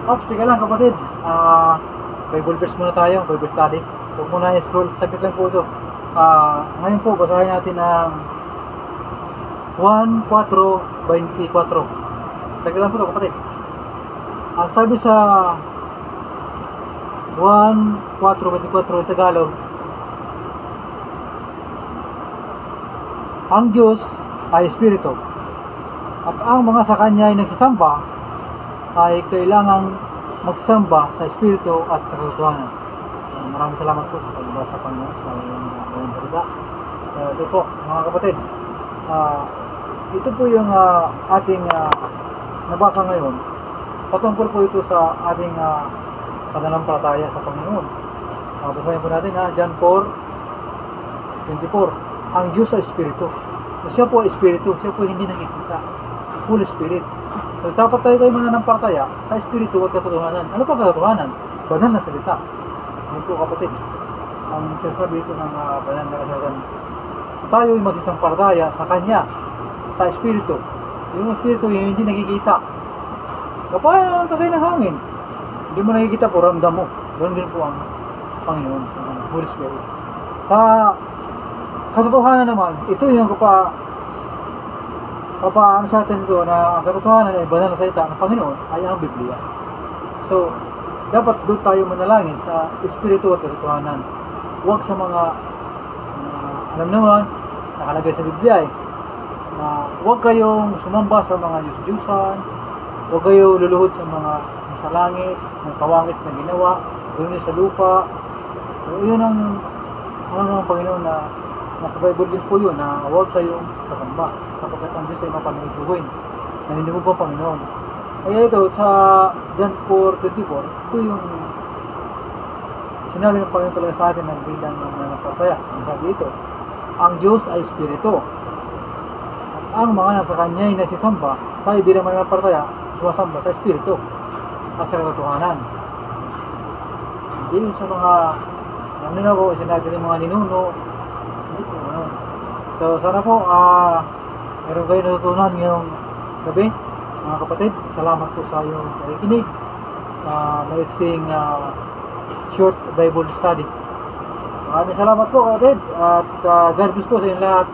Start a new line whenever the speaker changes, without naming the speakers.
Ops, sige lang kapatid. Bible verse muna tayo, Bible study. Huwag muna i-scroll, saglit lang po ito. Ngayon po, basahin natin ang 1:4:24. Saglit lang po ito kapatid. Ang sabi sa 1:4:24 Tagalog, ang Diyos ay Espiritu, at ang mga sa Kanya ay nagsasamba ay kailangang magsamba sa Espiritu at sa katotohanan. Maraming salamat po sa pagbasa pa niyo sa mga salita. So ito po mga kapatid, ito po yung ating nabasa ngayon. Patungkol po ito sa ating pananampalataya sa Panginoon. Basahin po natin John 4:24. Ang Diyos ay Espiritu. So, siya po ay Espiritu, siya po hindi nakikita. Holy Spirit. So dapat tayo mananampalataya sa Espiritu at katotohanan. Ano pa katotohanan? Banal na salita. Ano po kapatid? Ang sinasabi ito ng banal na kasalatan. Tayo ay magsisampalataya sa Kanya, sa Espiritu. Yung Espiritu yung hindi nakikita. Kapag ang kagay ng hangin, hindi mo nakikita po, ramdam mo. Ganun din po ang Panginoon, ang Holy Spirit. Sa katotohanan naman, ito yung ano sa atin ito na ang katotohanan ay banal na salita ng Panginoon ay ang Biblia. So, dapat doon tayo manalangin sa Espiritu at katotohanan. Huwag sa mga alam naman, nakalagay sa Biblia na huwag kayong sumamba sa mga Diyos-Diyusan, huwag kayo luluhod sa mga sa langit, ng kawangis na ginawa, ganoon sa lupa. So, yun ang ng Panginoon na nasa Bible din po yun na huwag kayong kasamba sapagkat ang Diyos ay mapanulubuhin. Naninimog po ang Panginoon. Kaya ito sa John 4:24, ito yung sinabi ng Panginoon talaga sa atin ng bilang ng mananampalataya. Ang sabi ito, ang Diyos ay Espiritu. At ang mga nasa Kanya ay nagsisamba, tayo bilang mananampalataya, sumasamba sa Espiritu at sa katotohanan. Hindi sa mga alam nila po, sinabi ng mga ninuno. Hindi po ganoon. So sana po meron kayo natutunan ngayong gabi mga kapatid. Salamat po sa iyong pakikinig sa maiksing short Bible study. Maraming salamat po kapatid at God bless po sa inyong lahat.